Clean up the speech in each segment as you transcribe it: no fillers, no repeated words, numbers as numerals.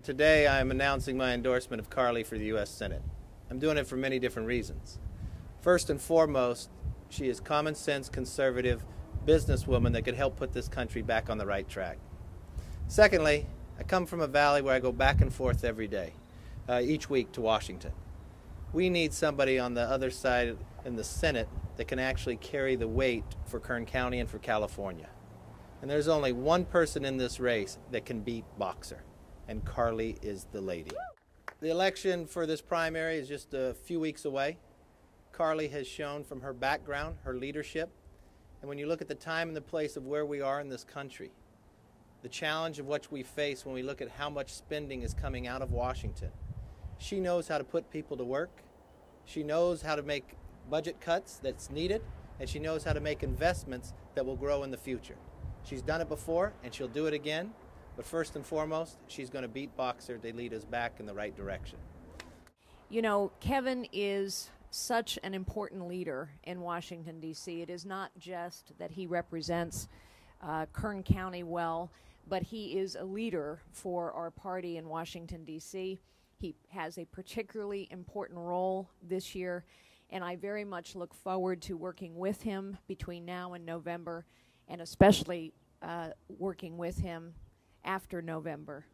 Today I'm announcing my endorsement of Carly for the U.S. Senate. I'm doing it for many different reasons. First and foremost, she is common sense, conservative businesswoman that could help put this country back on the right track. Secondly, I come from a valley where I go back and forth every day, each week to Washington. We need somebody on the other side in the Senate that can actually carry the weight for Kern County and for California. And there's only one person in this race that can beat Boxer, and Carly is the lady. The election for this primary is just a few weeks away. Carly has shown from her background, her leadership, and when you look at the time and the place of where we are in this country, the challenge of what we face when we look at how much spending is coming out of Washington. She knows how to put people to work. She knows how to make budget cuts that's needed, and she knows how to make investments that will grow in the future. She's done it before, and she'll do it again. But first and foremost, she's going to beat Boxer to lead us back in the right direction. You know, Kevin is such an important leader in Washington, D.C. It is not just that he represents Kern County well, but he is a leader for our party in Washington, D.C. He has a particularly important role this year, and I very much look forward to working with him between now and November, and especially working with him after November.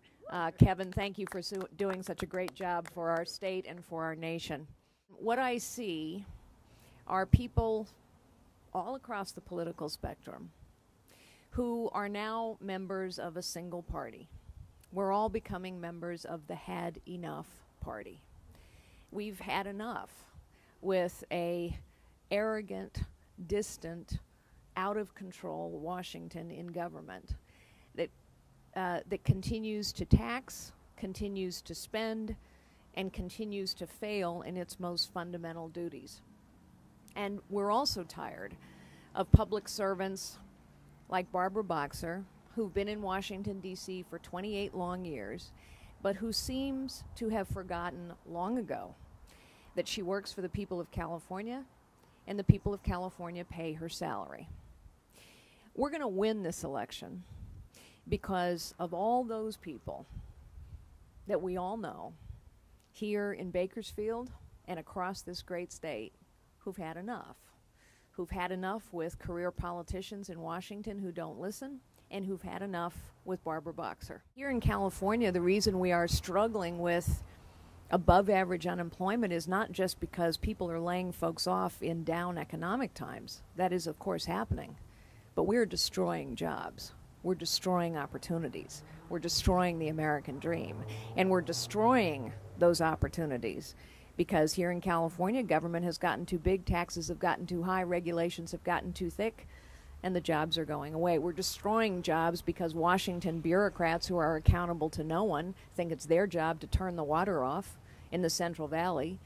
Kevin, thank you for doing such a great job for our state and for our nation. What I see are people all across the political spectrum who are now members of a single party. We're all becoming members of the Had Enough Party. We've had enough with a arrogant, distant, out of control Washington in government that continues to tax, continues to spend, and continues to fail in its most fundamental duties. And we're also tired of public servants like Barbara Boxer, who've been in Washington, D.C. for 28 long years, but who seems to have forgotten long ago that she works for the people of California, and the people of California pay her salary. We're going to win this election because of all those people that we all know here in Bakersfield and across this great state who've had enough with career politicians in Washington who don't listen, and who've had enough with Barbara Boxer. Here in California, the reason we are struggling with above average unemployment is not just because people are laying folks off in down economic times. That is, of course, happening. But we're destroying jobs. We're destroying opportunities. We're destroying the American dream. And we're destroying those opportunities because here in California, government has gotten too big, taxes have gotten too high, regulations have gotten too thick, and the jobs are going away. We're destroying jobs because Washington bureaucrats who are accountable to no one think it's their job to turn the water off in the Central Valley,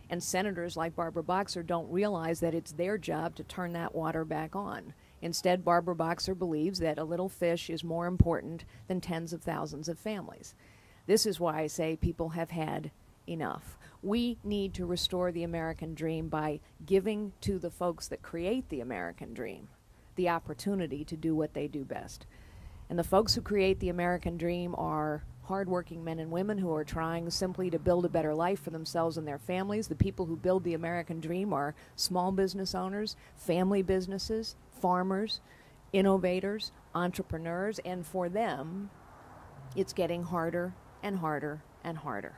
and senators like Barbara Boxer don't realize that it's their job to turn that water back on. Instead, Barbara Boxer believes that a little fish is more important than tens of thousands of families. This is why I say people have had enough. We need to restore the American dream by giving to the folks that create the American dream the opportunity to do what they do best. And the folks who create the American dream are hardworking men and women who are trying simply to build a better life for themselves and their families. The people who build the American dream are small business owners, family businesses, farmers, innovators, entrepreneurs, and for them, it's getting harder and harder and harder.